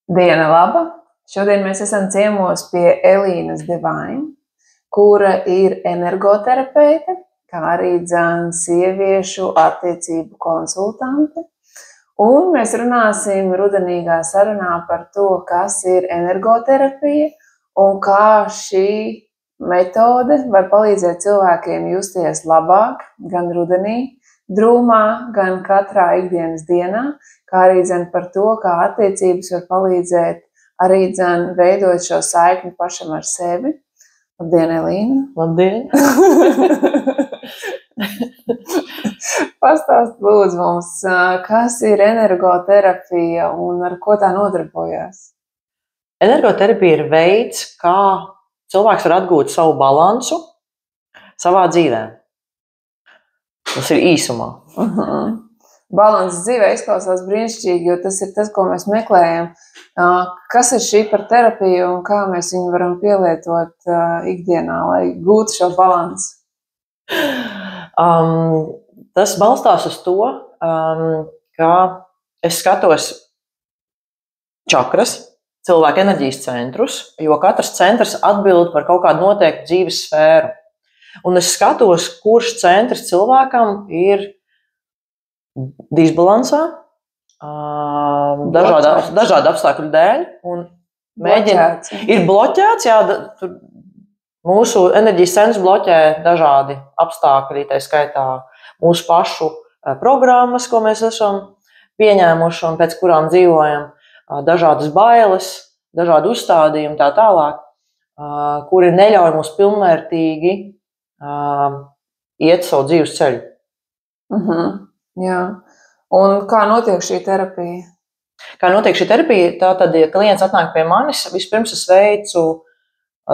Diena laba! Šodien mēs esam ciemos pie Elīnas Divine, kura ir energoterapeite, kā arī sieviešu attiecību konsultante. Un mēs runāsim rudenīgā sarunā par to, kas ir energoterapija un kā šī metode var palīdzēt cilvēkiem justies labāk gan rudenī, drūmā, gan katrā ikdienas dienā, kā arī par to, kā attiecības var palīdzēt arī veidot šo saikni pašam ar sevi. Labdien, Elīna! Labdien! Pastāst lūdzu mums, kas ir energoterapija un ar ko tā nodarbojas? Energoterapija ir veids, kā cilvēks var atgūt savu balansu savā dzīvē. Tas ir īsumā. Balanss dzīvē izklausās brīnišķīgi, jo tas ir tas, ko mēs meklējam. Kas ir šī par terapiju un kā mēs viņu varam pielietot ikdienā, lai gūtu šo balansu? Tas balstās uz to, ka es skatos čakras, cilvēka enerģijas centrus, jo katrs centrs atbild par kaut kādu noteiktu dzīves sfēru. Un es skatos, kurš centrs cilvēkam ir disbalansā, dažādu apstākļu dēļ. Ir bloķēts, jā, mūsu enerģijas centrs bloķē dažādi apstākļi, tā skaitā mūsu pašu programmas, ko mēs esam pieņēmuši un pēc kurām dzīvojam, dažādas bailes, dažādi uzstādījumi tā tālāk, kuri neļauj mums pilnvērtīgi iet savu dzīves ceļu. Jā. Un kā notiek šī terapija? Kā notiek šī terapija? Tātad, ja klients atnāk pie manis, vispirms es veicu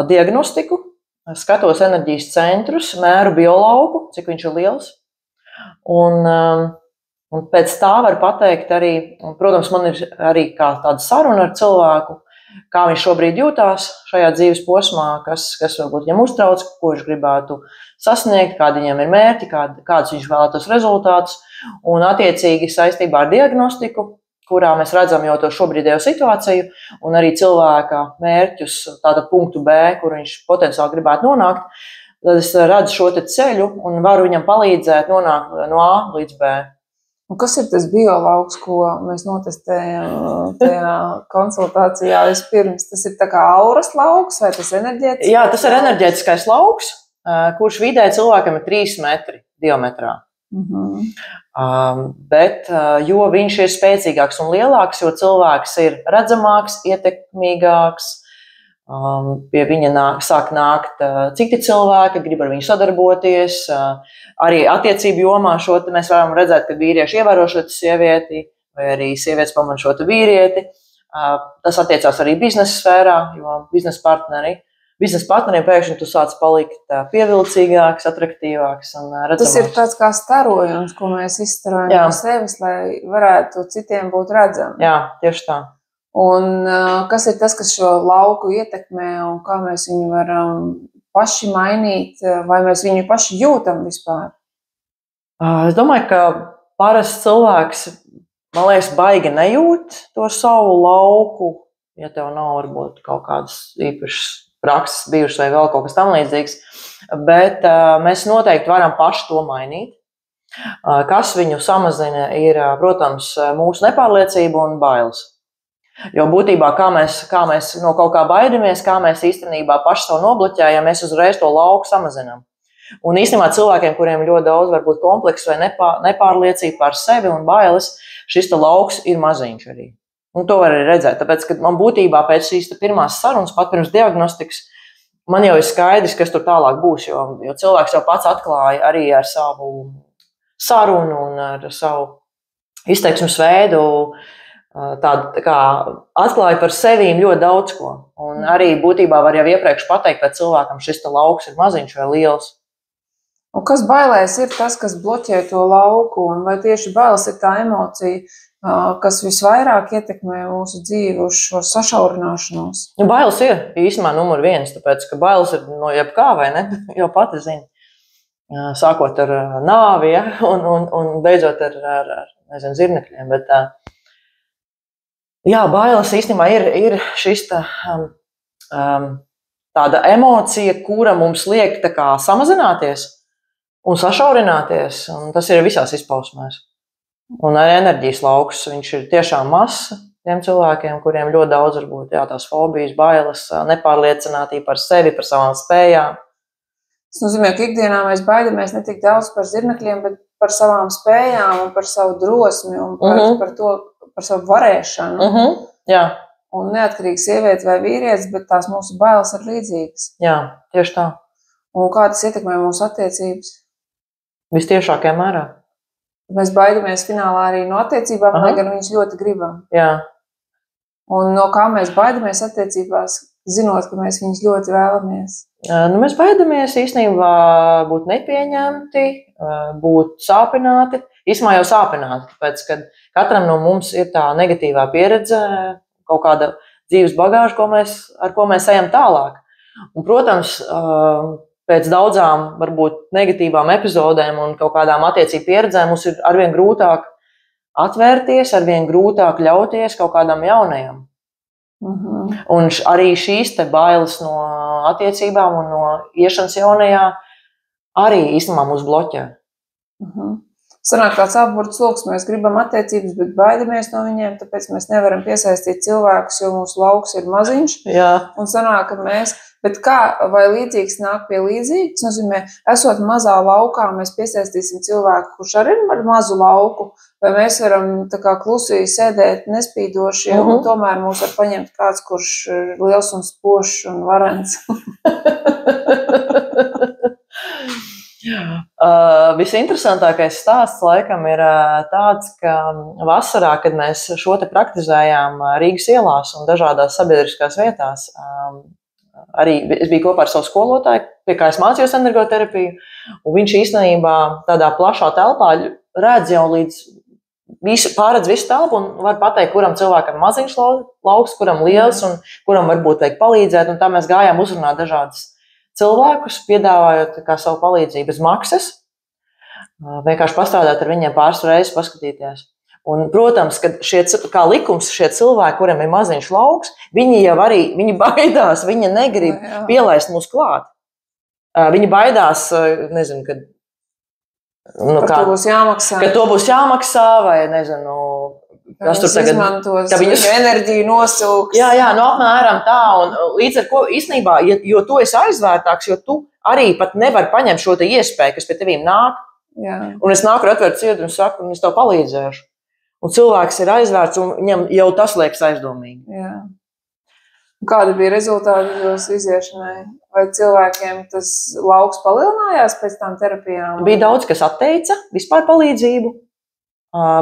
diagnostiku, skatos enerģijas centrus, mēru biolauku, cik viņš ir liels. Un pēc tā var pateikt arī, un, protams, man ir arī kā tāda saruna ar cilvēku, kā viņš šobrīd jūtās šajā dzīves posmā, kas varbūt viņam uztrauc, ko viņš gribētu sasniegt, kādi viņam ir mērķi, kādus viņš vēlētos rezultātus. Un attiecīgi saistībā ar diagnostiku, kurā mēs redzam jau to šobrīdējo situāciju un arī cilvēka mērķus, tāda punktu B, kur viņš potenciāli gribētu nonākt, tad es redzu šo te ceļu un varu viņam palīdzēt nonākt no A līdz B. Un kas ir tas biolauks, ko mēs notestējam tajā konsultācijā vispirms? Tas ir tā kā auras lauks vai tas enerģētiskais? Jā, tas ir enerģētiskais lauks, kurš vidēji cilvēkam ir 3 metri diametrā. Bet jo viņš ir spēcīgāks un lielāks, jo cilvēks ir redzamāks, ietekmīgāks, pie viņa sāk nākt citi cilvēki, grib ar viņu sadarboties. Arī attiecību jomā mēs varam redzēt, ka vīrieši ievēro šo sievieti, vai arī sievietes pamanā šo vīrieti. Tas attiecās arī biznesa sfērā, jo biznesa partneriem pēkšņi tu sāc palikt pievilcīgāks, atraktīvāks. Tas ir tāds kā starojums, ko mēs izstarojam no sevis, lai varētu citiem būt redzami. Jā, tieši tā. Un kas ir tas, kas šo lauku ietekmē un kā mēs viņu varam paši mainīt, vai mēs viņu paši jūtam vispār? Es domāju, ka parasts cilvēks, man liekas, baigi nejūt to savu lauku, ja tev nav varbūt kaut kādas īpašas prakses bijušas vai vēl kaut kas tam līdzīgs, bet mēs noteikti varam paši to mainīt. Kas viņu samazina ir, protams, mūsu nepārliecība un bailes. Jo būtībā, kā mēs no kaut kā baidamies, kā mēs īstenībā paši savu nobloķējam, mēs uzreiz to lauku samazinām. Un īstenībā cilvēkiem, kuriem ļoti daudz varbūt kompleksu vai nepārliecība par sevi un bailes, šis lauks ir maziņš arī. Un to var arī redzēt, tāpēc, ka man būtībā pēc šīs pirmās sarunas, pat pirms diagnostikas, man jau ir skaidrs, kas tur tālāk būs, jo cilvēks jau pats atklāja arī ar savu sarunu un ar savu izteiksmes veidu, tāda kā atklāja par sevīm ļoti daudz ko. Un arī būtībā var jau iepriekš pateikt, vai cilvēkam šis lauks ir maziņš vai liels. Un kas bailēs ir tas, kas bloķē to lauku? Un vai tieši bailes ir tā emocija, kas visvairāk ietekmē mūsu dzīvi uz šo sašaurināšanos? Bailes ir īstenībā numur 1, tāpēc, ka bailes ir no jebkā, vai ne? Jau pati zini. Sākot ar nāvi, ja? un beidzot ar zirnekļiem. Bet Jā, bailes īstenībā ir šis tāda emocija, kura mums liek tā kā samazināties un sašaurināties, un tas ir visās izpausmēs. Un arī enerģijas lauks, viņš ir tiešām mazs tiem cilvēkiem, kuriem ļoti daudz varbūt tās fobijas, bailes, nepārliecinātība par sevi, par savām spējām. Tas nozīmē, ka ikdienā mēs baidamies ne tik daudz par zirnekļiem, bet par savām spējām un par savu drosmi un par savu varēšanu. Jā. Un neatkarīgi sieviete vai vīrietis, bet tās mūsu bailes ir līdzīgas. Jā, tieši tā. Un kā tas ietekmē mūsu attiecības? Vistiešākajā mērā. Mēs baidamies finālā arī no attiecībām, lai gan viņas ļoti gribam. Jā. Un no kā mēs baidamies attiecībās, zinot, ka mēs viņus ļoti vēlamies? Mēs baidamies īstenībā būt nepieņemti, būt sāpināti. Īstenībā jau sāpināti, tāpēc, ka katram no mums ir tā negatīvā pieredze, kaut kāda dzīves bagāža, ar ko mēs ejam tālāk. Un, protams, pēc daudzām, varbūt, negatīvām epizodēm un kaut kādām attiecību pieredzēm mums ir arvien grūtāk atvērties, arvien grūtāk ļauties kaut kādam jaunajam. Un arī šīs te bailes no attiecībām un no iešanas jaunajā arī īstenībā mūs bloķē. Sanāk tāds apburts loks, mēs gribam attiecības, bet baidamies no viņiem, tāpēc mēs nevaram piesaistīt cilvēkus, jo mūsu lauks ir maziņš. Jā. Un sanāk, ka mēs, bet kā vai līdzīgs nāk pie līdzīga, tas nozīmē, esot mazā laukā, mēs piesaistīsim cilvēku, kurš arī ir ar mazu lauku, vai mēs varam tā kā klusīgi sēdēt nespīdoši, un tomēr mūs var paņemt kāds, kurš ir liels un spošs un varens. Visinteresantākais stāsts laikam ir tāds, ka vasarā, kad mēs šo te praktizējām Rīgas ielās un dažādās sabiedriskās vietās, arī es biju kopā ar savu skolotāju, pie kā es mācījos energoterapiju, un viņš īstenībā tādā plašā telpā redz jau pārredz visu telpu un var pateikt, kuram cilvēkam maziņš lauks, kuram liels un kuram varbūt vajag palīdzēt, un tā mēs gājām uzrunāt dažādas cilvēkus, piedāvājot kā savu palīdzību bez maksas, vienkārši pastrādāt ar viņiem pāris reizes, paskatīties. Un, protams, ka kā likums šie cilvēki, kuriem ir maziņš lauks, viņi baidās, viņi negrib pielaist mūs klāt. Viņi baidās, nezinu, kad to būs jāmaksā. Ka to būs jāmaksā, vai nezinu, kas tur tagad izmantos, viņu enerģiju nosūks. Jā, apmēram tā. Un līdz ar ko īstenībā, jo tu esi aizvērtāks, jo tu arī pat nevari paņemt šo te iespēju, kas pie tevīm nāk. Jā. Un es nāku ar atvērtu sirdi un saku, un es tev palīdzēšu. Un cilvēks ir aizvērts, un viņam jau tas liekas aizdomīgi. Jā. Kāda bija rezultāti jūsu iziešanai? Vai cilvēkiem tas lauks palielinājās pēc tām terapijām? Bija daudz, kas atteica vispār palīdzību.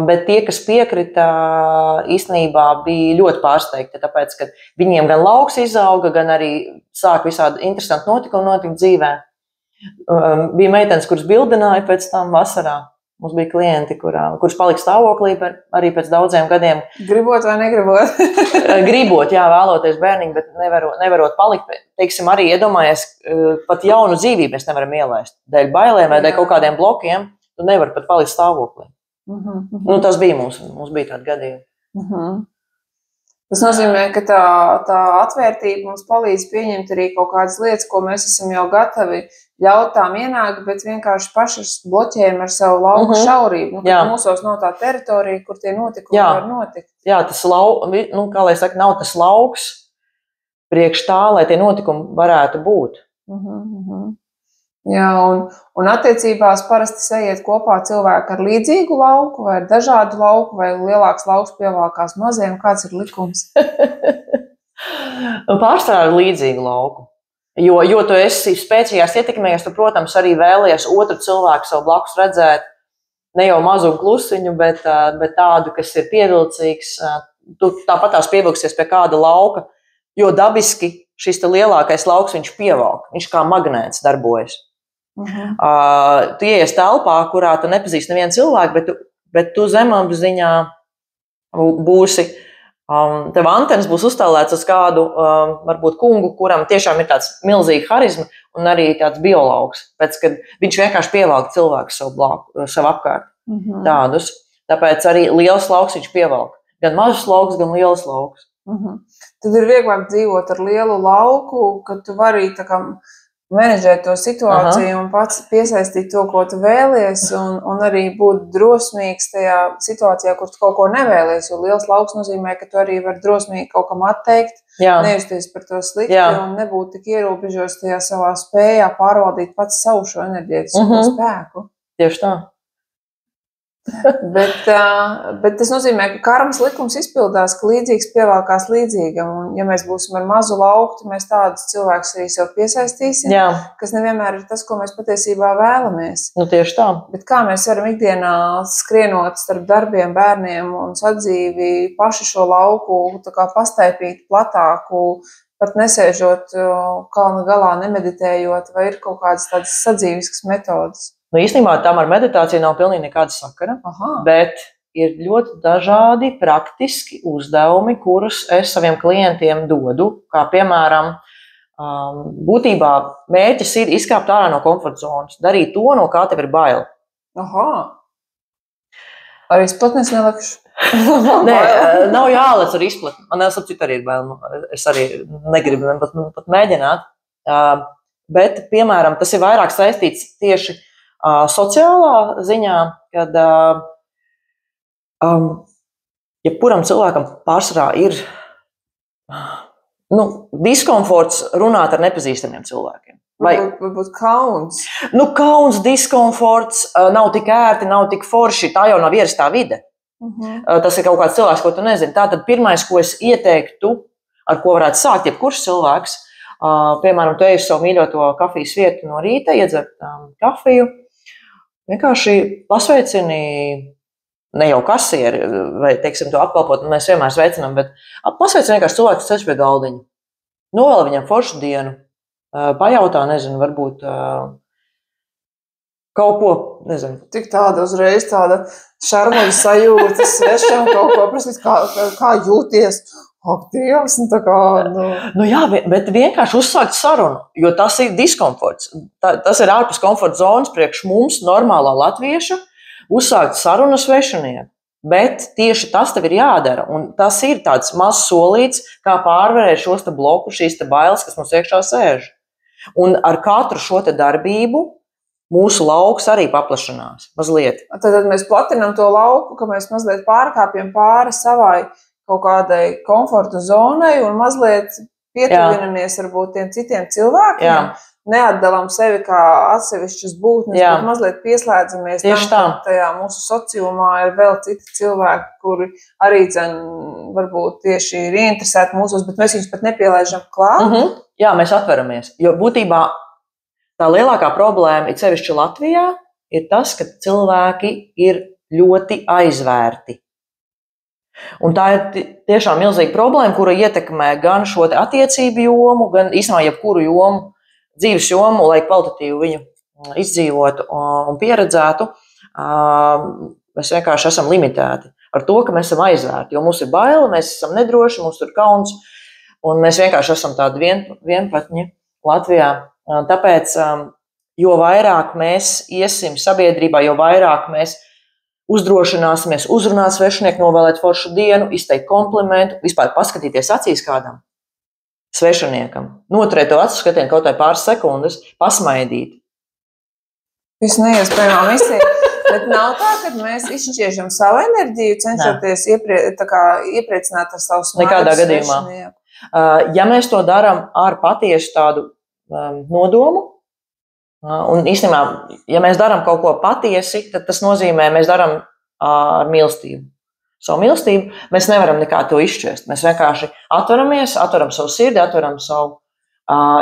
Bet tie, kas piekrita, īstenībā bija ļoti pārsteigti, tāpēc, ka viņiem gan lauks izauga, gan arī sāk visādi interesanti notikumi notikt dzīvē. Bija meitenes, kuras bildināja pēc tam vasarā. Mums bija klienti, kurus palika stāvoklī arī pēc daudziem gadiem. Gribot vai negribot? Gribot, jā, vēloties bērniņu, bet nevarot palikt. Teiksim, arī iedomājies, pat jaunu dzīvību mēs nevaram ielaist. Dēļ bailēm vai dēļ kaut kādiem blokiem, tu nevari pat palikt stāvoklī. Nu, tas bija mums bija tādi gadījumi. Tas nozīmē, ka tā atvērtība mums palīdz pieņemt arī kaut kādas lietas, ko mēs esam jau gatavi ļaut tām ienākt, bet vienkārši pašas bloķējam ar savu lauku šaurību. Mūsos nav tā teritorija, kur tie notikumi var notikt. Jā, tas kā lai saka, nav tas lauks priekš tā, lai tie notikumi varētu būt. Jā, un attiecībās parasti sajiet kopā cilvēki ar līdzīgu lauku vai ar dažādu lauku, vai lielāks lauks pievalkās maziem. Kāds ir likums? Pārsvarā ar līdzīgu lauku. Jo tu esi spēcīgās ietekmējies, tu, protams, arī vēlies otru cilvēku savu blakus redzēt, ne jau mazu un klusiņu, bet tādu, kas ir pievilcīgs. Tu tāpatās pievilksies pie kāda lauka, jo dabiski šis lielākais lauks viņš pievelk, viņš kā magnēts darbojas. Tu ieies telpā, kurā tu nepazīsti nevienu cilvēku, bet tu zemapziņā būsi, tev antenas būs uzstālēts uz kādu, varbūt kungu, kuram tiešām ir tāds milzīga harizma un arī tāds biolauks, pēc, kad viņš vienkārši pievelk cilvēku savu apkārt, tādus. Tāpēc arī liels lauks viņš pievelk. gan mazs lauks, gan liels lauks. Tad ir vieglāk dzīvot ar lielu lauku, kad tu vari tā kā menedžēt to situāciju un pats piesaistīt to, ko tu vēlies, un arī būt drosmīgs tajā situācijā, kur tu kaut ko nevēlies, jo liels lauks nozīmē, ka tu arī vari drosmīgi kaut kam atteikt, nejusties par to slikti un nebūt tik ierobežos tajā savā spējā pārvaldīt pats savu šo enerģētisko spēku. Tieši tā. Bet tas nozīmē, ka karmas likums izpildās, ka līdzīgs pievēlkās līdzīgam. Un, ja mēs būsim ar mazu lauku, tad mēs tādus cilvēkus arī sev piesaistīsim, kas nevienmēr ir tas, ko mēs patiesībā vēlamies. Nu, tieši tā. Bet kā mēs varam ikdienā skrienot starp darbiem, bērniem un sadzīvi paši šo lauku tā kā pastaipīt platāku, pat nesēžot kalna galā, nemeditējot, vai ir kaut kādas tādas sadzīviskas metodas? Nu, īstenībā tam ar meditāciju nav pilnīgi nekāda sakara, bet ir ļoti dažādi praktiski uzdevumi, kurus es saviem klientiem dodu, kā piemēram, būtībā mērķis ir izkāpt ārā no komforta zonas, darīt to, no kā tev ir bail. Arī izplatnes nelakšu? Nē, nav jālec ar izplatni. Man citu arī ir bail. Es arī negribu pat mēģināt. Bet, piemēram, tas ir vairāk saistīts tieši sociālā ziņā, kad jebkuram cilvēkam pārsvarā ir diskomforts runāt ar nepazīstamiem cilvēkiem. Varbūt kauns. Kauns, diskomforts, nav tik ērti, nav tik forši, tā jau nav ierastā vide. Tas ir kaut kāds cilvēks, ko tu nezini. Tātad pirmais, ko es ieteiktu, ar ko varētu sākt jebkurš cilvēks, piemēram, tu ej uz savu mīļoto kafijas vietu no rīta, iedzert kafiju, vienkārši pasveicini ne jau kasieri, vai, teiksim, to apkalpot, mēs vienmēr sveicinām, bet pasveicini vienkārši cilvēku ceļš pie galdiņa. Novēl viņam foršu dienu, pajautā, nezinu, varbūt kaut ko, nezinu. Tik tāda uzreiz tāda šarmuļa sajūta, svešam kaut ko, prasīt, kā jūties. Dievs, tā kā, jā, bet vienkārši uzsākt sarunu, jo tas ir diskomforts. Tas ir ārpus komforta zonas priekš mums, normālā latvieša, uzsākt sarunu svešinieku. Bet tieši tas tev ir jādara, un tas ir tāds mazs solīts, kā pārvarēt šos te blokus, šīs te bailes, kas mums iekšā sēž. Un ar katru šo te darbību mūsu lauks arī paplašanās mazliet. Tad mēs platinam to lauku, ka mēs mazliet pārkāpjam pāri savai kaut kādai komforta zonai un mazliet pietuvinamies varbūt tiem citiem cilvēkiem. Neatdalam sevi kā atsevišķas būtnes, bet mazliet pieslēdzamies tam, ka tajā mūsu sociumā ir vēl citi cilvēki, kuri arī varbūt tieši ir ieinteresēti mūsos, bet mēs viņus pat nepielaižam klāt. Jā, mēs atveramies, jo būtībā tā lielākā problēma, it sevišķi Latvijā, ir tas, ka cilvēki ir ļoti aizvērti. Un tā ir tiešām milzīga problēma, kura ietekmē gan šo te attiecību jomu, gan īstenībā jebkuru jomu, dzīves jomu, lai kvalitatīvi viņu izdzīvotu un pieredzētu. Mēs vienkārši esam limitēti ar to, ka mēs esam aizvērti, jo mums ir baila, mēs esam nedroši, mums tur kauns, un mēs vienkārši esam tādi vienpatņi Latvijā. Tāpēc, jo vairāk mēs iesim sabiedrībā, jo vairāk mēs uzdrošināsimies uzrunāt svešinieku, novēlēt foršu dienu, izteikt komplimentu, vispār paskatīties acīs kādam svešiniekam, noturēt to acu skatienu kaut vai pāris sekundes, pasmaidīt. Viss neiespējamā misija, bet nav tā, ka mēs izšķiežam savu enerģiju, cenšoties iepriecināt ar savu smaidu nekādā gadījumā. Ja mēs to darām ar patiesu tādu nodomu, un īstenībā, ja mēs darām kaut ko patiesi, tad tas nozīmē, mēs darām ar mīlestību. Savu mīlestību mēs nevaram nekā to izšķiest. Mēs vienkārši atveramies, atveram savu sirdi, atveram savu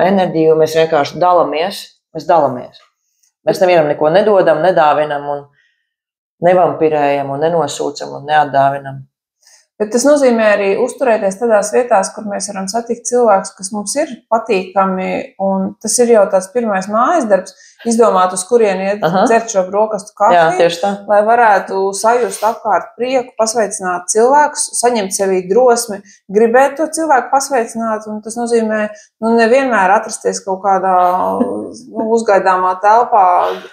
enerģiju, mēs vienkārši dalamies. Mēs nevienam neko nedodam, nedāvinam un nevampirējam un nenosūcam un neatdāvinam. Bet tas nozīmē arī uzturēties tādās vietās, kur mēs varam satikt cilvēkus, kas mums ir patīkami, un tas ir jau tāds pirmais mājas darbs, izdomāt, uz kurien iet dzert šo brokastu kafiju, lai varētu sajust apkārt prieku, pasveicināt cilvēkus, saņemt sevī drosmi, gribēt to cilvēku pasveicināt, un tas nozīmē, nevienmēr atrasties kaut kādā uzgaidāmā telpā,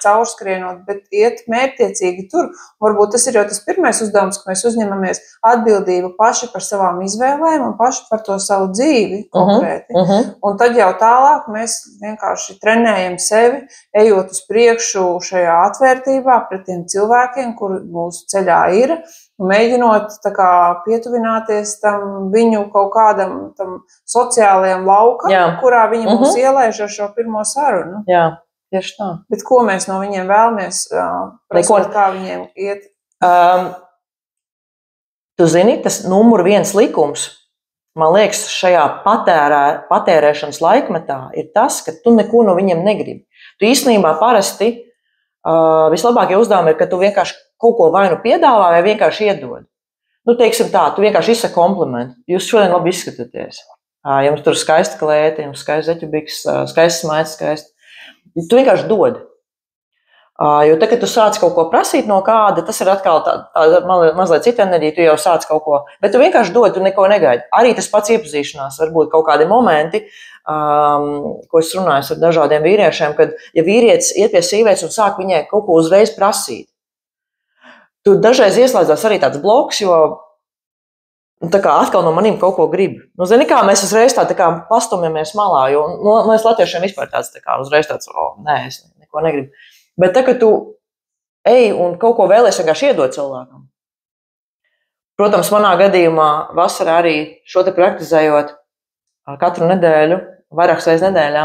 caurskrienot, bet iet mērķtiecīgi tur. Varbūt tas ir jau tas pirmais uzdevums, ka mēs uzņemamies atbildību atbildība paši par savām izvēlēm un paši par to savu dzīvi konkrēti. Un tad jau tālāk mēs vienkārši trenējam sevi, ejot uz priekšu šajā atvērtībā pret tiem cilvēkiem, kuri mūsu ceļā ir, un mēģinot tā kā pietuvināties tam viņu kaut kādam tam sociālajam laukam, kurā viņi mūs ielaiž ar šo pirmo sarunu. Jā. Tieši tā. Bet ko mēs no viņiem vēlamies, prasot, kā viņiem iet? Tu zini, tas numur 1 likums, man liekas, šajā patērēšanas laikmetā ir tas, ka tu neko no viņiem negribi. Tu īstenībā parasti vislabākie uzdevumi ir, ka tu vienkārši kaut ko vai nu piedāvā, vai vienkārši iedod. Nu, teiksim tā, tu vienkārši izsaki komplimentu. Jūs šodien labi izskatāties. Jums tur skaista klēta, jums skaista zeķubiks, skaists smaids, skaisti. Tu vienkārši dod. Jo tad, kad tu sāc kaut ko prasīt no kāda, tas ir atkal mazliet cita enerģija, tu jau sāc kaut ko. Bet tu vienkārši dod, tu neko negaidi. Arī tas pats iepazīšanās, varbūt kaut kādi momenti, ko es runāju ar dažādiem vīriešiem, kad ja vīrietis iet pie sievietes un sāk viņai kaut ko uzreiz prasīt, tu dažreiz ieslēdzās arī tāds bloks, jo tā kā atkal no manīm kaut ko grib. Nu, zini kā, mēs uzreiz tā kā pastumjamies malā, jo mēs latviešiem vispār tāds tā kā uzreiz tāds, nē, es neko negribu. Bet tā, ka tu ej un kaut ko vēlies vienkārši iedot cilvēkam. Protams, manā gadījumā vasarā arī šo te praktizējot katru nedēļu, vairākas reizes nedēļā,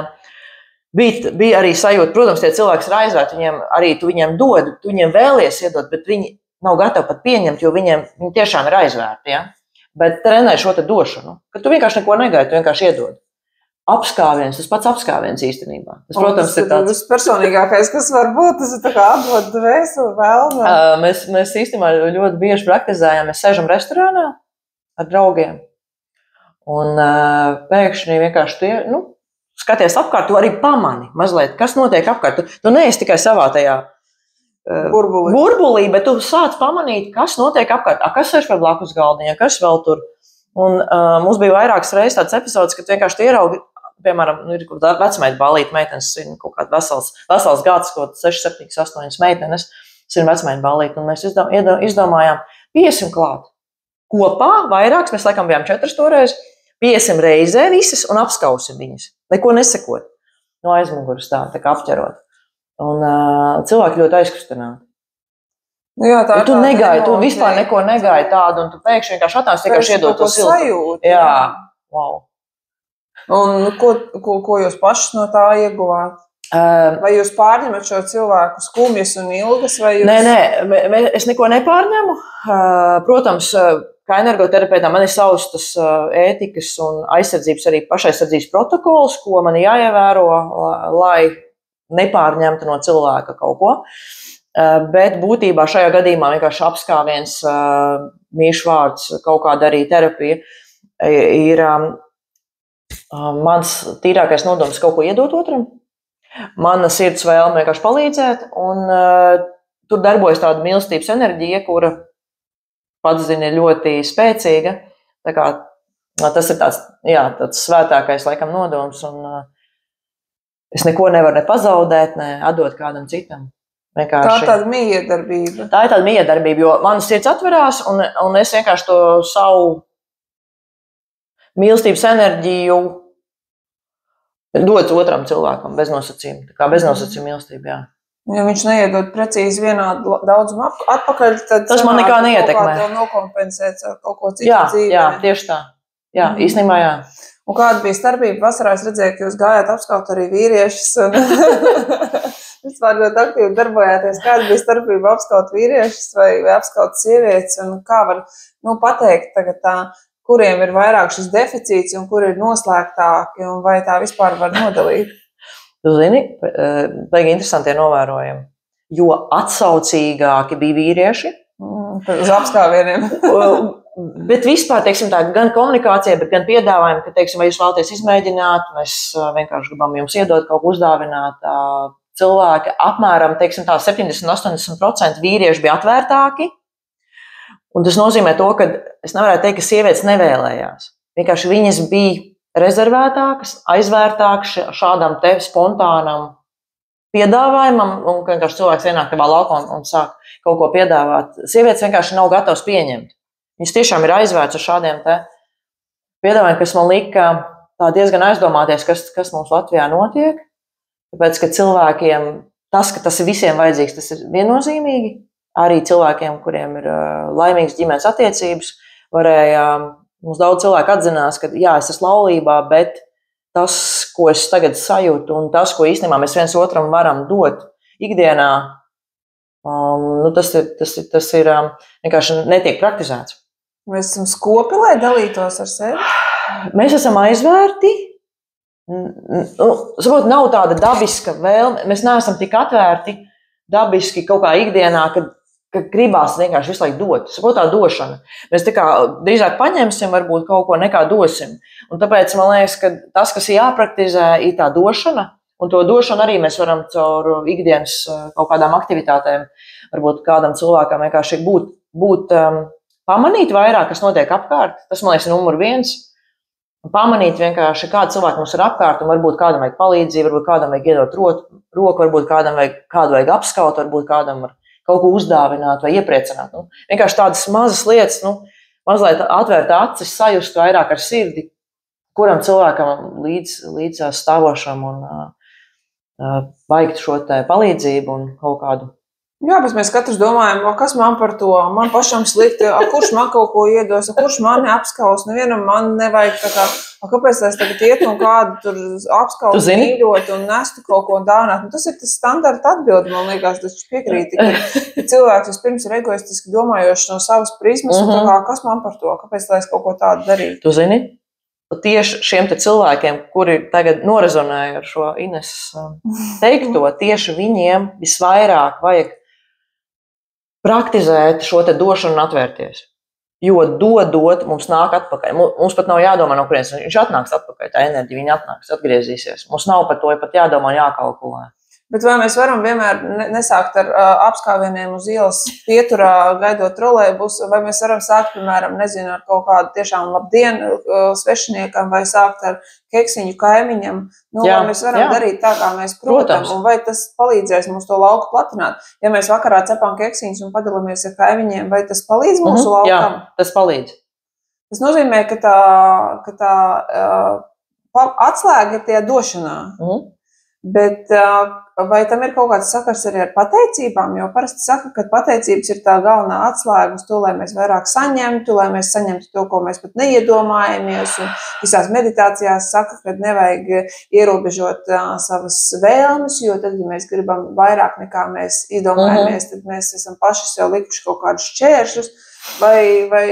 bija arī sajūta, protams, tie cilvēki ir aizvērti, viņiem arī tu viņiem dod, tu viņiem vēlies iedot, bet viņi nav gatavi pat pieņemt, jo viņi tiešām ir aizvērti, ja? Bet trenē šo te došanu, ka tu vienkārši neko negaidi, tu vienkārši iedod. Apskāviens, tas pats apskāviens īstenībā. Tas, protams, ir tāds... Tas personīgākais, kas var būt, tas ir tā kā atdot dvēseli vēlme. Mēs īstenībā ļoti bieži praktizējam, mēs sēžam restorānā ar draugiem. Un pēkšņi vienkārši skaties apkārt, tu arī pamani mazliet, kas notiek apkārt. Tu neesi tikai savā tajā burbulī, bet tu sāc pamanīt, kas notiek apkārt, kas sēž pie blakus galdiņa, kas vēl tur. Un mums bija vairākas reizes tāds epizodes, kad vienkārši ieraugi, piemēram, ir kaut kāda vecmeita balīta meitenes, ir kaut kāda vesels gads, kaut 6, 7, 8 meitenes, tas ir vecmeita balīta, un mēs izdomājām, piesim klāt. Kopā, vairāks, mēs laikam bijām 4 toreiz, piesim reizē visas un apskausim viņas, neko nesakot, no aizmuguras tā kā apķerot. Un cilvēki ļoti aizkustināti. Jā, tu negaidi, tu vispār neko negaidi tādu, un tu pēkšņi vienkārši atnāc, vienkārši iedod to sajūtu. Jā, wow. Un ko jūs pašas no tā ieguvāt? Vai jūs pārņemat šo cilvēku skumjas un ilgas? Vai jūs... Nē, es neko nepārņemu. Protams, kā energoterapeitā man ir savs tas ētikas un aizsardzības, arī pašaizsardzības protokols, ko man jāievēro, lai nepārņemtu no cilvēka kaut ko. Bet būtībā šajā gadījumā vienkārši apskāviens, mīļš vārds, kaut kāda arī terapija ir mans tīrākais nodoms kaut ko iedot otram. Mana sirds vēlme vienkārši palīdzēt, un tur darbojas tāda mīlestības enerģija, kura pats zina ļoti spēcīga. Tā kā, tas ir tāds svētākais laikam nodoms, un es neko nevaru ne pazaudēt, ne atdot kādam citam. Vienkārši. Tā ir tāda miedarbība. Tā ir tāda miedarbība, jo manas sirds atverās, un es vienkārši to savu mīlestības enerģiju dod otram cilvēkam bez nosacījuma. Tā kā bez nosacījuma mīlestība, jā. Ja viņš neiedod precīzi vienādu daudzumu atpakaļ, tad tas man nekā neietekmē. Kaut kā tev nokompensēt ar kaut ko citu dzīvē. Jā, tieši tā. Jā, īstenībā jā. Un kāda bija starpība? Vasarā es redzēju, ka jūs gājāt apskaut arī vīriešus un vispār ļoti aktīvi darbojāties. Kāda bija starpība apskaut vīriešus vai apskaut sievietes? Un kā var pateikt tagad tā, kuriem ir vairāk šis deficīts un kuri ir noslēgtāki un vai tā vispār var nodalīt? Tu zini, baigi interesantie novērojumi, jo atsaucīgāki bija vīrieši. Uz apskāvieniem. Bet vispār, teiksim tā, gan komunikācija, bet gan piedāvājumi, ka, teiksim, vai jūs vēlaties izmēģināt, mēs vienkārši gribam jums iedot kaut ko uzdāvināt. Cilvēki apmēram, teiksim tā, 70–80% vīrieši bija atvērtāki. Un tas nozīmē to, ka es nevarētu teikt, ka sievietes nevēlējās. Vienkārši viņas bija rezervētākas, aizvērtākas šādam te spontānam piedāvājumam, un vienkārši cilvēks ienāk tavā laukā un sāk kaut ko piedāvāt. Sievietes vienkārši nav gatavas pieņemt. Viņas tiešām ir aizvērts ar šādiem te piedāvājumiem, kas man lika tā diezgan aizdomāties, kas mums Latvijā notiek. Tāpēc, ka cilvēkiem ka tas ir visiem vajadzīgs, tas ir viennozīmīgi. Arī cilvēkiem, kuriem ir laimīgas ģimenes attiecības, mums daudz cilvēku atzinās, ka jā, es esmu laulībā, bet tas, ko es tagad sajūtu un tas, ko īstenībā mēs viens otram varam dot ikdienā, tas ir vienkārši netiek praktizēts. Mēs esam skopi, lai dalītos ar sevi? Mēs esam aizvērti. Saprot, nav tāda dabiska vēlme. Mēs neesam tik atvērti dabiski kaut kā ikdienā, ka gribās vienkārši visu laiku dot. Saprot, tā došana. Mēs tā kā drīzāk paņemsim, varbūt kaut ko nekā dosim. Un tāpēc man liekas, ka tas, kas jāpraktizē, ir tā došana. Un to došanu arī mēs varam caur ikdienas kaut kādām aktivitātēm, varbūt kādam cilvēkam vienkārši būt pamanīt vairāk, kas notiek apkārt. Tas, man liekas, ir numur 1. Pamanīt vienkārši, kāda cilvēka mums ir apkārt, un varbūt kādam vajag palīdzību, varbūt kādam vajag iedot roku, varbūt kādu vajag apskaut, varbūt kādam var kaut ko uzdāvināt vai iepriecināt. Vienkārši tādas mazas lietas, mazliet atvērt acis, sajust vairāk ar sirdi, kuram cilvēkam līdz stāvošam un vajag šo te palīdzību un kaut kādu. Jā, bet mēs katrs domājam, kas man par to, man pašam slikti, kurš man kaut ko iedos, kurš mani apskaus, nevienam man nevajag tā kā, kāpēc es tagad iet un kādu tur apskaus mīļot un nestu kaut ko dāvināt. Tas ir tas standarta atbildi, man liekas, tas piekrīti, ka cilvēks vispirms ir egoistiski domājošs no savas prizmas, un tā kā, kas man par to, kāpēc lai es kaut ko tādu darītu. Tu zini? Tieši šiem te cilvēkiem, kuri tagad norezonēja ar šo Ines teikto, tieši viņiem visvairāk vajag praktizēt šo te došanu un atvērties. Jo dodot, mums nāk atpakaļ. Mums pat nav jādomā no kurienes. Viņš atnāks atpakaļ, tā enerģija, viņa atnāks, atgriezīsies. Mums nav par to pat jādomā un jākalkulē. Bet vai mēs varam vienmēr nesākt ar apskāvieniem uz ielas pieturā, gaidot trolejbusu, vai mēs varam sākt, piemēram, nezinu, ar kaut kādu tiešām labdienu svešiniekam, vai sākt ar keksiņu kaimiņam? Vai mēs varam darīt tā, kā mēs protam, un vai tas palīdzēs mums to lauku platināt? Ja mēs vakarā cepām keksiņus un padalāmies ar kaimiņiem, vai tas palīdz mūsu laukam? Jā, tas palīdz. Tas nozīmē, ka tā atslēga ir tie došanā. Bet vai tam ir kaut kāds sakars arī ar pateicībām? Jo parasti saka, ka pateicības ir tā galvenā atslēga uz to, lai mēs vairāk saņemtu, lai mēs saņemtu to, ko mēs pat neiedomājamies. Un visās meditācijās saka, ka nevajag ierobežot savas vēlmes, jo tad, ja mēs gribam vairāk nekā mēs iedomājamies, tad mēs esam paši sev likuši kaut kādus šķēršļus. Vai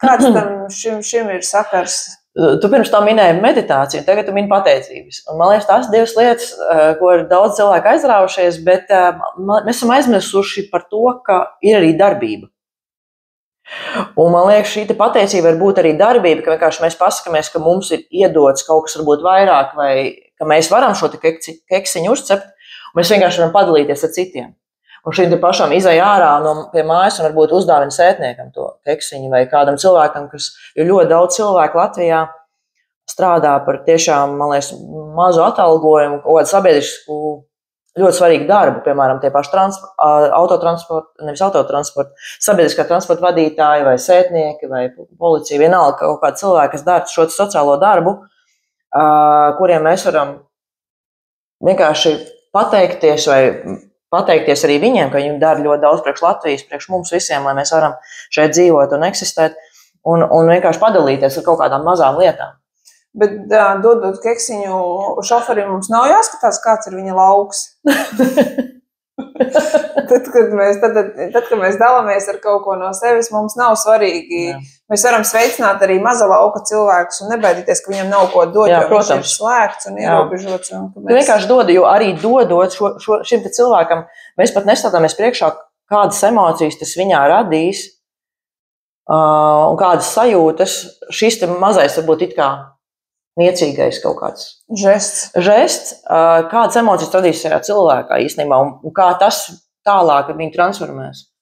kāds tam šim ir sakars? Tu pirms tam minēji meditāciju, tagad tu mini pateicības. Un man liekas, tās 2 lietas, ko ir daudz cilvēku aizrāvušies, bet mēs esam aizmirsuši par to, ka ir arī darbība. Un man liekas, šī pateicība var būt arī darbība, ka vienkārši mēs pasakamies, ka mums ir iedots kaut kas varbūt vairāk, vai ka mēs varam šo keksiņu uzcept, un mēs vienkārši varam padalīties ar citiem. Un šim pašam izej ārā pie mājas un varbūt uzdāvina sētniekam to keksiņu vai kādam cilvēkam, jo ļoti daudz cilvēku Latvijā strādā par tiešām, man liekas, mazu atalgojumu, kaut kādu sabiedrisku ļoti svarīgu darbu, piemēram, tie paši sabiedriskā transporta vadītāji vai sētnieki vai policija, vienalga kaut kādi cilvēki, kas dara šo sociālo darbu, kuriem mēs varam vienkārši pateikties arī viņiem, ka viņi dara ļoti daudz priekš Latvijas, priekš mums visiem, lai mēs varam šeit dzīvot un eksistēt un vienkārši padalīties ar kaut kādām mazām lietām. Bet dodot keksiņu šoferim, mums nav jāskatās, kāds ir viņa lauks. Tad, kad mēs dalāmies ar kaut ko no sevis, mums nav svarīgi. Jā. Mēs varam sveicināt arī maza lauka cilvēkus un nebaidīties, ka viņam nav ko dot, jo viņš ir slēgts un ierobežots. Tu vienkārši dodi, jo arī dodot šim te cilvēkam, mēs pat nestātāmies priekšā, kādas emocijas tas viņā radīs un kādas sajūtas. Šis te mazais varbūt it kā niecīgais kaut kāds žests, kādas emocijas radīs šajā cilvēkā īstenībā un kā tas tālāk viņu transformēs,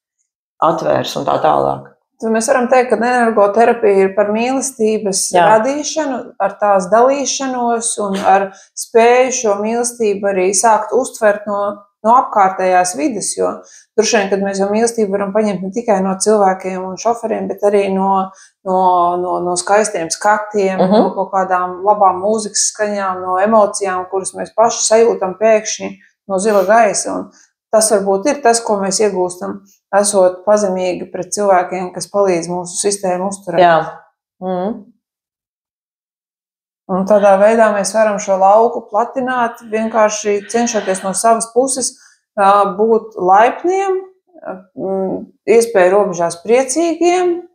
atvērs un tā tālāk. Tad mēs varam teikt, ka energoterapija ir par mīlestības radīšanu, ar tās dalīšanos un ar spēju šo mīlestību arī sākt uztvert no no apkārtējās vides, jo droši vien, kad mēs jau mīlestību varam paņemt ne tikai no cilvēkiem un šoferiem, bet arī no skaistiem skatiem, no kaut kādām labām mūzikas skaņām, no emocijām, kuras mēs paši sajūtam pēkšņi no zila gaisa. Un tas varbūt ir tas, ko mēs iegūstam, esot pazemīgi pret cilvēkiem, kas palīdz mūsu sistēmu uzturēt. Jā. Un tādā veidā mēs varam šo lauku platināt, vienkārši cenšoties no savas puses būt laipniem, iespēju robežās priecīgiem.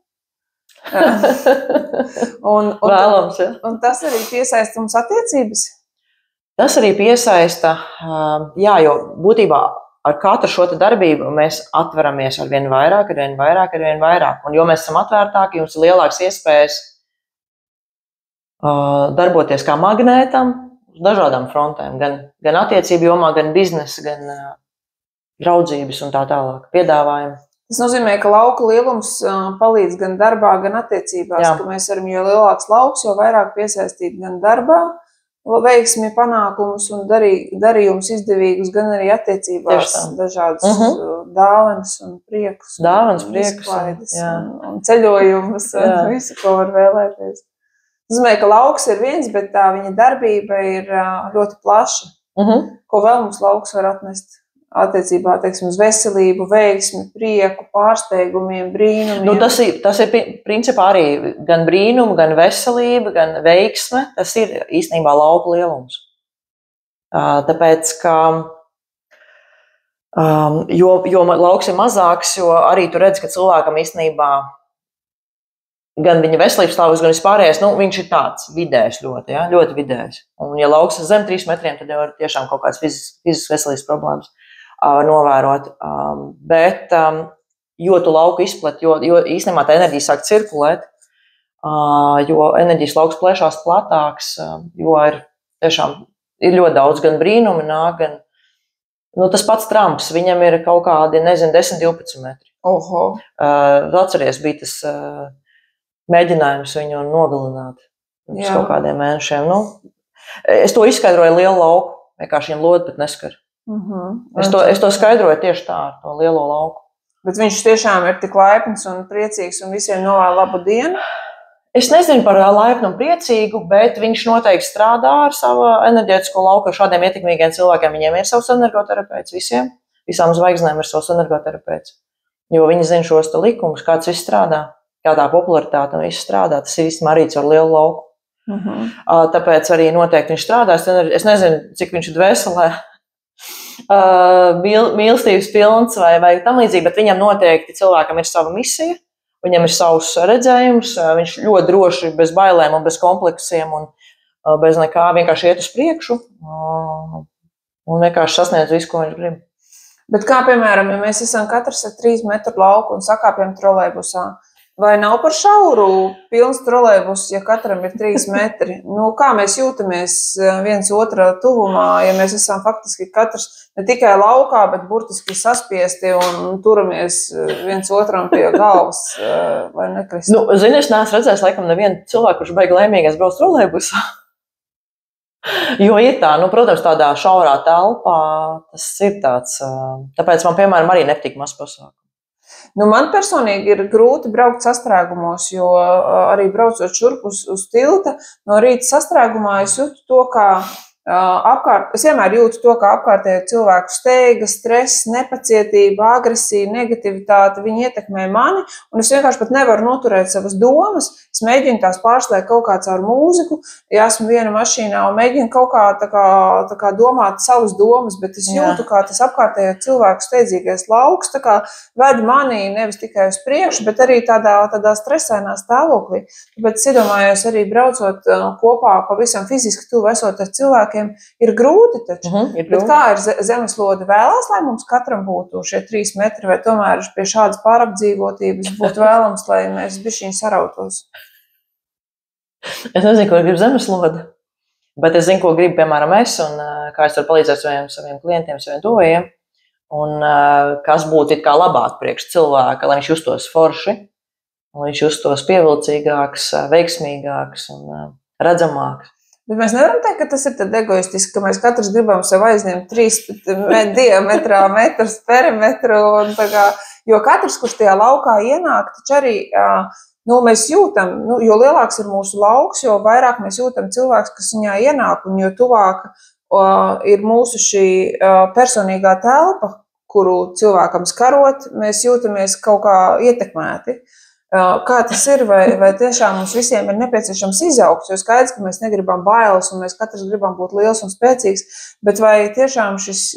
Vēlams, ja? Un tas arī piesaista mums attiecības? Tas arī piesaista, jā, jo būtībā ar katru šo darbību mēs atveramies ar vien vairāk. Un jo mēs esam atvērtāki, jums ir lielāks iespējas darboties kā magnētam uz dažādām frontēm, gan attiecību jomā, gan biznesa, gan draudzības un tā tālāk piedāvājumu. Tas nozīmē, ka lauka lielums palīdz gan darbā, gan attiecībās, ka mēs varam, jo lielāks lauks, jo vairāk piesaistīt gan darbā, veiksmi, panākumus un darījumus izdevīgus, gan arī attiecībās dažādas dāvanas un priekus. Un ceļojumus un visu, ko var vēlēties. Tas nozīmē, ka lauks ir viens, bet tā viņa darbība ir ļoti plaša. Ko vēl mums lauks var atnest attiecībā, teiksim, uz veselību, veiksmi, prieku, pārsteigumiem, brīnumiem? Tas ir principā arī gan brīnumi, gan veselība, gan veiksme. Tas ir īstenībā lauka lielums. Tāpēc, ka jo lauks ir mazāks, jo arī tu redzi, ka cilvēkam īstenībā gan viņa veselības stāvoklis, gan vispārējais, viņš ir tāds vidējs ļoti, ja? Ļoti vidējs. Un ja lauks ir zem 3 metriem, tad jau ir tiešām kaut kādas fiziskas veselības problēmas var novērot. Bet, jo tu lauku izplet, jo īstenībā tā enerģija sāk cirkulēt, jo enerģijas lauks plešās platāks, jo ir ļoti daudz gan brīnumi nāk, gan tas pats Trumps, viņam ir kaut kādi, 10-12 metri. Atceries, bija tas mēģinājums viņu nogalināt uz kaut kādiem mēnešiem. Es to izskaidroju lielu lauku, vienkārši viņam lodi pat neskar. Es to skaidroju tieši tā ar to lielo lauku. Bet viņš tiešām ir tik laipns un priecīgs un visiem novēl labu dienu? Es nezinu par laipnu un priecīgu, bet viņš noteikti strādā ar savu enerģētisko lauku. Ar šādiem ietekmīgiem cilvēkiem viņiem ir savs energoterapeits visām zvaigznēm ir savs energoterapeits. Jo viņi zina šos likumus, kā tas viss strādā, kā tā popularitāte un viss strādā. Tas ir vismaz arī ar lielu lauku. Tāpēc arī noteikti viņš strādā. Es nezinu, cik viņš ir dvēselē. Mīlestības pilns vai tam līdzīgi, bet viņam noteikti cilvēkam ir sava misija, viņam ir savs redzējums, viņš ļoti droši, bez bailēm un bez kompleksiem un bez nekā vienkārši iet uz priekšu un vienkārši sasniedz visu, ko viņš grib. Bet kā, piemēram, ja mēs esam katrs ar 3 metru lauku un sakāpjam trolejbusā, vai nav par šauru pilns trolejbus, ja katram ir 3 metri? Kā mēs jūtamies viens otra tuvumā, ja mēs esam faktiski katrs ne tikai laukā, bet burtiski saspiesti un turamies viens otram pie galvas, lai nekrist? Zini, es neesmu redzējis laikam nevienu cilvēku, kurš baigi laimīgais brauc trolejbusā. Jo ir tā, protams, tādā šaurā telpā tas ir tāds, tāpēc man, piemēram, arī nepatīk maz pasākumu. Man personīgi ir grūti braukt sastrēgumos, jo arī braucot šurp uz tilta, no rīta sastrēgumā es jūtu to, kā es vienmēr jūtu to, kā apkārtējo cilvēku steiga, stress, nepacietība, agresija, negativitāte, viņi ietekmē mani, un es vienkārši pat nevaru noturēt savas domas. Es mēģinu tās pārslēgt kaut kā caur mūziku, ja esmu viena mašīnā un mēģinu kaut kā tā kā domāt savas domas, bet es jūtu, kā tas apkārtējo cilvēku steidzīgais lauks tā kā ved mani nevis tikai uz priekšu, bet arī tādā stresainā stāvoklī. Tāpēc es iedomājos arī braucot kopā pavisam fiziski tuvu esot ar cilvēkiem, ir grūti taču. Bet kā ir zemeslode vēlās, lai mums katram būtu šie 3 metri, vai tomēr pie šādas pārapdzīvotības būtu vēlams, lai mēs bišķiņ sarautos? Es nezinu, ko grib zemeslode, bet es zinu, ko grib, piemēram, es, un kā es varu palīdzēt saviem klientiem, saviem tuvajiem, un kas būtu it kā labāk priekš cilvēka, lai viņš justos forši, lai viņš justos pievilcīgāks, veiksmīgāks un redzamāks. Bet mēs nevaram teikt, ka tas ir tad egoistiski, ka mēs katrs gribam sev aizņemt 3 diametrā metrus perimetru. Jo katrs, kurš tajā laukā ienāk, taču arī mēs jūtam, jo lielāks ir mūsu lauks, jo vairāk mēs jūtam cilvēks, kas viņā ienāk, un jo tuvāk ir mūsu šī personīgā telpa, kuru cilvēkam skarot, mēs jūtamies kaut kā ietekmēti. Kā tas ir, vai tiešām mums visiem ir nepieciešams izaugt, jo skaidrs, ka mēs negribam bailes un mēs katrs gribam būt liels un spēcīgs, bet vai tiešām šis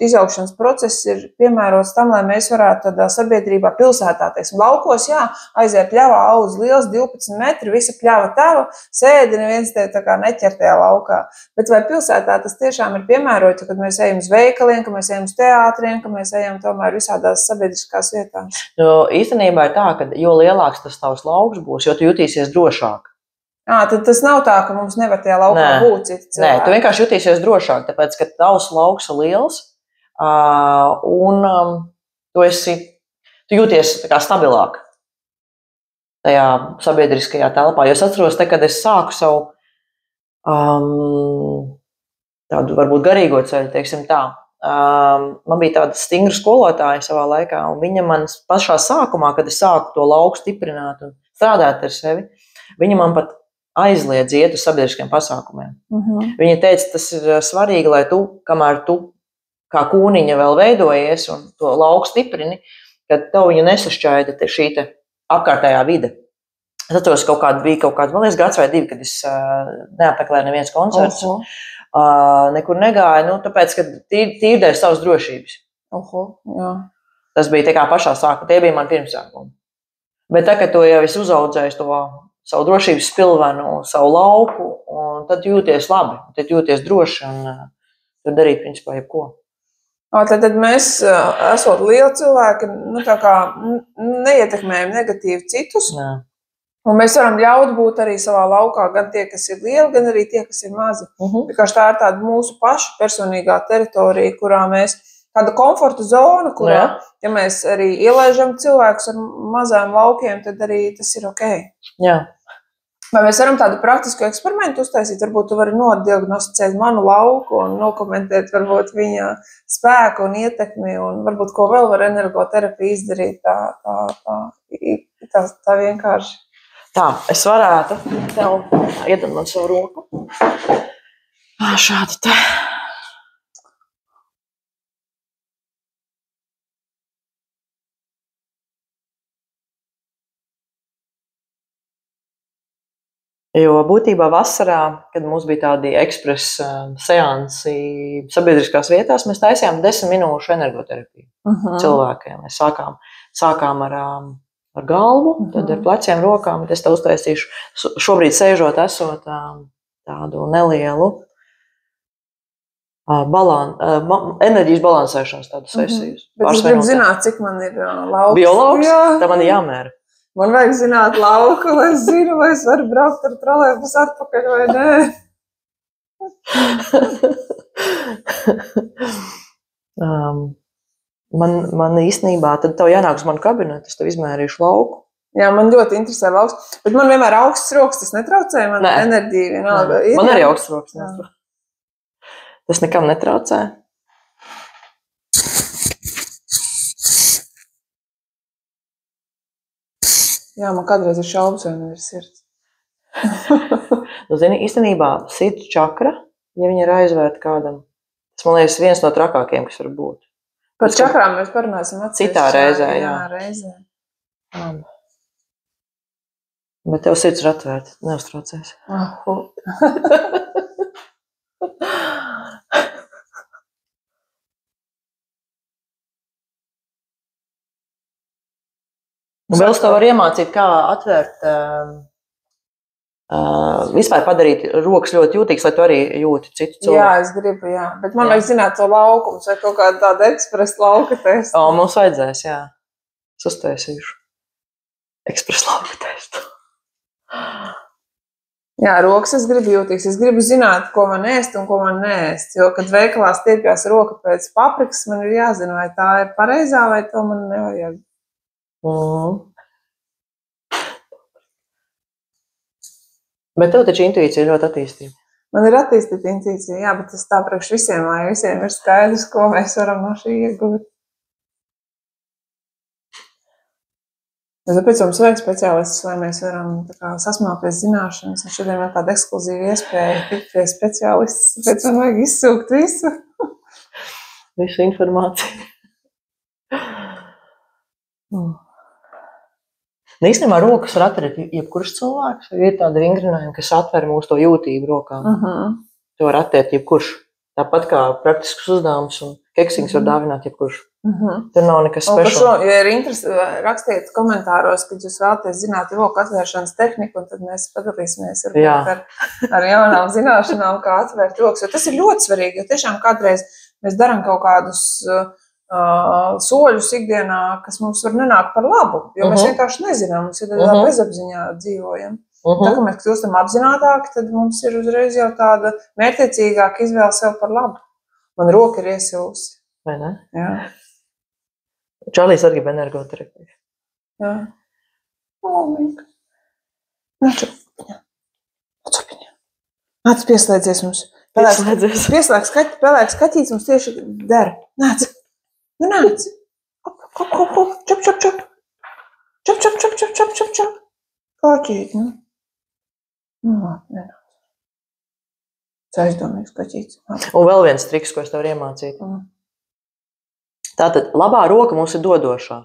izaugšanas process ir piemērots tam, lai mēs varētu tādā sabiedrībā pilsētā, teiksim, laukos, aiziet pļavā audz liels 12 metri, visa pļava tava, sēdi, neviens tev tā kā neķer tajā laukā. Bet vai pilsētā tas tiešām ir piemērots, kad mēs ejam uz veikaliem, ka mēs ejam uz teātriem, ka mēs ejam tomēr visādās sabiedriskās vietās? Īstenībā ir tā, ka jo lielāks tas tavs lauks būs, jo tu jutīsies drošāk. Tad tas nav tā, ka mums nevar tajā laukā būt citi cilvēki. Nē, tu vienkārši jutīsies drošāk, tāpēc, ka tavs lauks ir liels un tu jūties tā kā stabilāk tajā sabiedriskajā telpā. Jo es atceros, kad es sāku savu tādu varbūt garīgo ceļu, teiksim tā. Man bija tāda stingra skolotāja savā laikā, un viņa man pašā sākumā, kad es sāku to lauku stiprināt un strādāt ar sevi, viņa man pat aizliedz iet uz sabiedriskiem pasākumiem. Viņa teica, tas ir svarīgi, lai tu, kamēr tu kā kūniņa vēl veidojies un to lauku stiprini, kad tev viņu nesašķaida šī apkārtējā vide. Es atceros, bija kaut kāds, man liekas, gads vai 2, kad es neapmeklēju neviens koncerts. Nekur negāju, tāpēc, ka tīri dēļ savas drošības. Tas bija tā kā pašā sākumā, tie bija mani pirmsākumi. Bet tā, kad to jau es uzaudzēju to savu drošības spilvenu, savu lauku, un tad jūties labi, tad jūties droši un tad darīt principā jebko. Tad mēs, esot lieli cilvēki, tā kā neietekmējam negatīvi citus. Un mēs varam ļaut būt arī savā laukā, gan tie, kas ir lieli, gan arī tie, kas ir mazi. Vienkārši tā ir tāda mūsu paša personīgā teritorija, kurā mēs, tāda komforta zona, kurā, ja mēs arī ielaižam cilvēkus ar mazām laukiem, tad arī tas ir ok. Jā. Vai mēs varam tādu praktisku eksperimentu uztaisīt? Varbūt tu vari nodiagnosticēt manu lauku un nokomentēt varbūt viņa spēku un ietekmi, un varbūt ko vēl var energoterapija izdarīt tā vienkārši. Tā, es varētu tev iedot savu roku. Šādi te. Jo būtībā vasarā, kad mums bija tādi ekspresa seansi sabiedriskās vietās, mēs taisījām 10 minūšu energoterapiju cilvēkiem. Mēs sākām ar galvu, tad ar pleciem, rokām. Es te uztaisīšu, šobrīd sēžot, esot tādu nelielu enerģijas balansēšanas tādu sesiju. Bet es gribu zināt, cik man ir lauks. Biolauks? Tā man jāmēra. Man vajag zināt lauku, lai es zinu, vai es varu braukt ar trolejbusu atpakaļ vai nē. Man īstenībā, tad tev jānāk uz manu kabinetu, es tev izmērīšu lauku. Jā, man ļoti interesē lauks, bet man vienmēr augsts rokas, tas netraucē man enerģiju vienalga. Man arī augsts rokas netraucē. Tas nekam netraucē. Jā, man kādreiz ir šaubas, vai man ir sirds. Zini, īstenībā sirds čakra, ja viņa ir aizvērta kādam, tas, man liekas, viens no trakākiem, kas var būt. Par čakrām mēs parunāsim citā reizē, jā. Bet tev sirds ir atvērta, neuztraucies. Un vēl es tev varu iemācīt, kā atvērt, vispār padarīt rokas ļoti jūtīgas, lai tu arī jūti citu cilvēku. Jā, es gribu, jā. Bet man vajag zināt to laukumus vai kaut kādu tādu ekspresa lauka testu. Mums vajadzēs, jā. Es uztaisīšu ekspresa lauka testu. Jā, rokas es gribu jūtīgas. Es gribu zināt, ko man ēst un ko man neēst. Jo, kad veikalā stiepjās roka pēc paprikas, man ir jāzina, vai tā ir pareizā, vai to man nevajag. Bet tev taču intuīcija ir ļoti attīstība. Man ir attīstīta intuīcija, jā, bet tas tā priekš visiem, lai visiem ir skaidrs, ko mēs varam no šī iegūt. Tāpēc mums vajag speciālistus, lai mēs varam sasmāties zināšanas, un šodien ir tāda ekskluzīva iespēja tikt pie speciālistus, tāpēc man vajag izsūkt visu. Visu informāciju. Īstenībā rokas var atverēt jebkurš cilvēks, vai ir tāda vingrinājuma, kas atver mūsu to jūtību rokām. To var atvērt jebkurš. Tāpat kā praktisks uzdevums un keksiņus var dāvināt jebkurš. Tur nav nekas speciāls. Ja ir interesi, rakstiet komentāros, kad jūs vēlaties zināt roku atvēršanas tehniku, un tad mēs padalīsimies ar jaunām zināšanām, kā atvērt rokas. Jo tas ir ļoti svarīgi, jo tiešām kādreiz mēs darām kaut kādus soļus ikdienā, kas mums var nenākt par labu, jo mēs vienkārši nezinām, mums ir tādā bezapziņā dzīvojam. Tā, ka mēs kļūstam apzinātāki, tad mums ir uzreiz jau tāda mērķiecīgāka izvēle sev par labu. Man roka ir iesilsi. Vai ne? Jā. Čārlis arī bija energoterapija. Jā. Mīk. Nāc, Nāc, pieslēdzies mums. Pelēks skatīts mums tieši der. Nāc. Nu nāc. Čop. Čop. Kaķīt, nu. Nenāc. Tas aizdomīgs kaķīts. Un vēl viens triks, ko es tev iemācīju. Tātad labā roka mums ir dodošā,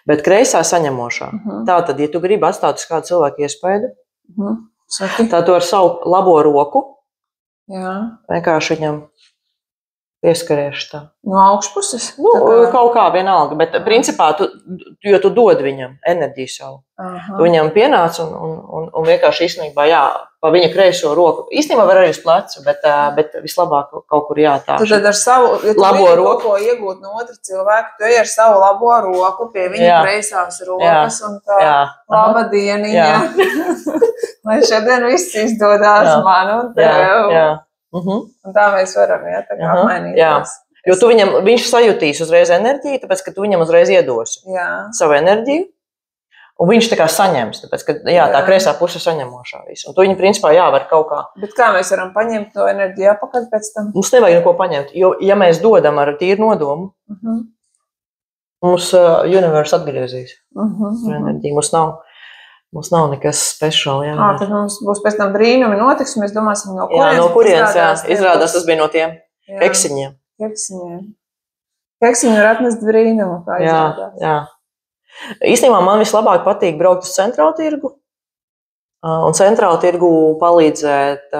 bet kreisā saņemošā. Tātad, ja tu gribi atstāt uz kādu cilvēku iespaidu, tad tu ar savu labo roku vienkārši viņam pieskaries tā. No augšpuses? Kaut kā vienalga, bet principā, jo tu dod viņam enerģiju savu. Tu viņam pienāc un vienkārši īstenībā, pa viņa kreiso roku. Īstenībā var arī uz plecu, bet vislabāk kaut kur tā. Tad ar savu, ja tu labo roku ko iegūt no otra cilvēka, tu ej ar savu labo roku pie viņa kreisās rokas un tā laba dieniņa. Lai šodien viss izdodās man un tev. Un tā mēs varam, apmainīties. Jo viņš sajūtīs uzreiz enerģiju, tāpēc, ka tu viņam uzreiz iedosi savu enerģiju, un viņš tā kā saņems, tāpēc, ka tā kreisā puse saņemošā visu. Un tu viņu, principā, var kaut kā. Bet kā mēs varam paņemt to enerģiju apakaļ pēc tam? Mums nevajag neko paņemt, jo, ja mēs dodam ar tīru nodomu, mums universe atgriezīs enerģiju. Mums nav nekas speciāli. Tad mums būs pēc tam brīnumi notiks, mēs domāsim, no kurienes. No kurienes, izrādās tas bija no tiem keksiņiem. Keksiņi var atnest brīnumu, kā izrādās. Jā. Īstenībā man vislabāk patīk braukt uz centrālu tirgu un centrālu tirgu palīdzēt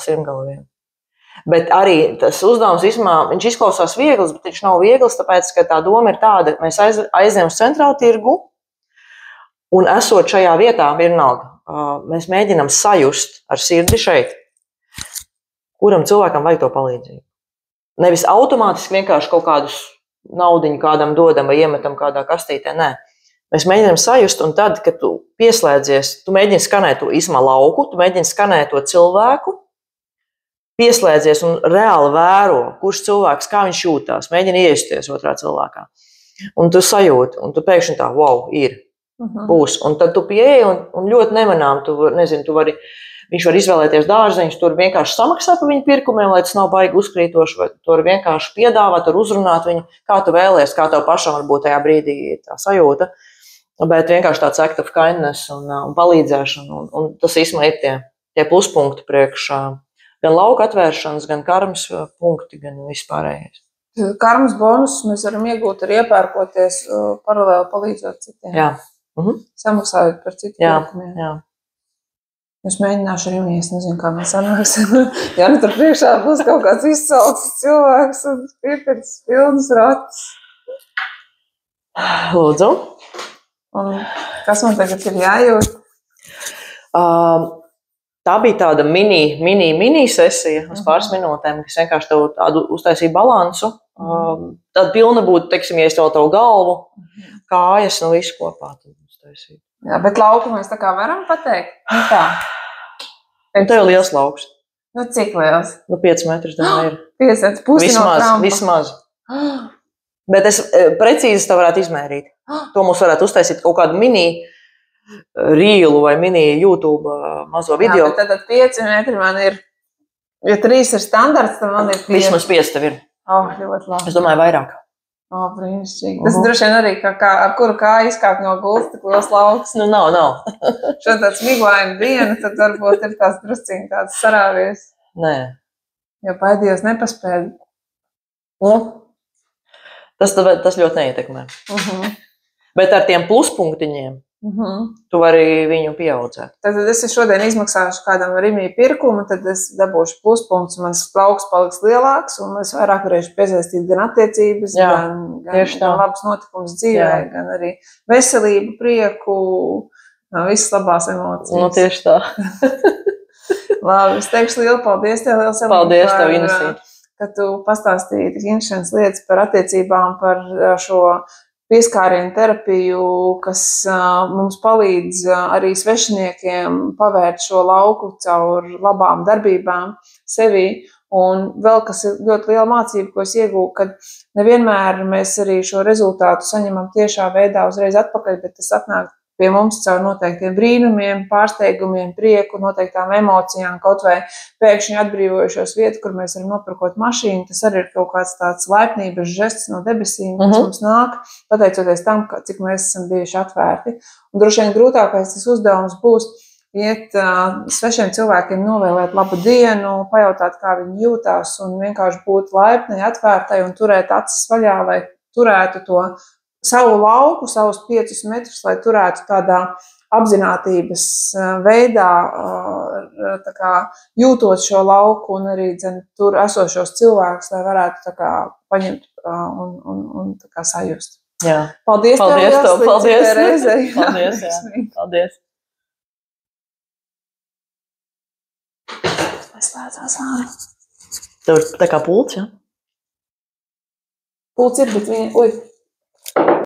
sirmgalviem. Bet arī tas uzdevums viņš izklausās viegls, bet viņš nav viegls, tāpēc, ka tā doma ir tāda, mēs aizējam uz centrālu tirgu, un esot šajā vietā, vienalga, mēs mēģinām sajust ar sirdi šeit, kuram cilvēkam vajag to palīdzību. Nevis automātiski vienkārši kaut kādus naudiņu kādam dodam vai iemetam kādā kastītē, nē. Mēs mēģinām sajust, un tad, kad tu pieslēdzies, tu mēģini skanēt to īsumā lauku, tu mēģini skanēt to cilvēku, pieslēdzies un reāli vēro, kurš cilvēks, kā viņš jūtās, mēģini iejusties otrā cilvēkā. Un tu sajūti, un tu pēkšņi tā, wow, ir. Būs. Un tad tu pieeji un ļoti nemanām, viņš var izvēlēties dārzeņus, tur vienkārši samaksā par viņu pirkumiem, lai tas nav baigi uzkrītoši, vai tur vienkārši piedāvāt, tur uzrunāt viņu, kā tu vēlies, kā tev pašam varbūt tajā brīdī tā sajūta, bet vienkārši tāds act of kindness un palīdzēšana, un tas īstenībā ir tie pluspunkti priekš gan lauka atvēršanas, gan karmas punkti, gan vispārējais. Karmas bonusus mēs varam iegūt arī iepērkoties paralēli palīdzot citiem. Jā. Samaksājot par citu pirkumiem. Jā. Es mēģināšu ar jums, nezinu, kā mēs sanāksim. Ja nu tur priekšā būs kaut kāds izsalcis cilvēks un piepirdis pilnus ratus. Lūdzu. Un kas man tagad ir jājūt? Tā bija tāda mini sesija uz pāris minūtēm, kas vienkārši tev tādu uztaisīja balansu. Tad pilna būtu, teiksim, ja es tev tavu galvu, kājas, visu kopā. Jā, bet lauku mēs tā kā varam pateikt? Nu tā. Un tev ir liels lauks. Nu cik liels? 5 metrus tā ir. 5 pusi no trampa. Vismaz. Bet es precīzi tā varētu izmērīt. To mums varētu uztaisīt kaut kādu mini rīlu vai mini YouTube mazo video. Jā, tad 5 metri man ir, ja 3 ir standarts, tad man ir 5. Vismaz 5 tev ir. Ļoti labi. Es domāju, vairāk. Brīnišķīgi. Tas droši vien arī, ar kuru kāju izkāpt no gultas, tik liels lauks. Nu, nav. Šodien tāds miglaina diena, tad varbūt ir tās drusciņi tāds sarāvies. Nē. Jo pēdējos nepaspēja. Tas ļoti neietekmē. Bet ar tiem pluspunktiņiem tu vari viņu pieaudzēt. Tad es šodien izmaksāšu kādam Rimī pirkumu, tad es dabūšu pluspunktus, mans lauks paliks lielāks, un es vairāk varēšu piesaistīt gan attiecības, gan labas notikumus dzīvē, gan arī veselību, prieku, visas labās emocijas. Nu, tieši tā. Labi, es teikšu lielu paldies tev, Elsa. Paldies tev, Inesīte. Ka tu pastāstīji tik interesantas lietas par attiecībām, par šo pieskārienu terapiju, kas mums palīdz arī svešiniekiem pavērt šo lauku caur labām darbībām sevī. Un vēl kas ir ļoti liela mācība, ko es iegūstu, kad nevienmēr mēs arī šo rezultātu saņemam tiešā veidā uzreiz atpakaļ, bet tas atnāk pie mums caur noteiktiem brīnumiem, pārsteigumiem, prieku, noteiktām emocijām, kaut vai pēkšņi atbrīvojušos vietu, kur mēs varam nopirkot mašīnu. Tas arī ir kaut kāds tāds laipnības žests no debesīm, kas mums nāk, pateicoties tam, cik mēs esam bijuši atvērti. Un droši vien grūtākais tas uzdevums būs iet svešiem cilvēkiem, novēlēt labu dienu, pajautāt, kā viņi jūtās, un vienkārši būt laipnai, atvērtai un turēt acis vaļā, lai turētu to savu lauku, savus 5 metrus, lai turētu tādā apzinātības veidā, tā kā jūtot šo lauku un arī tur esošos cilvēkus, lai varētu tā kā paņemt un tā kā sajust. Jā. Paldies tev. Paldies. Paldies. Slēdzās ārā. Tev tā kā pults, ja? Pults ir, bet viņa...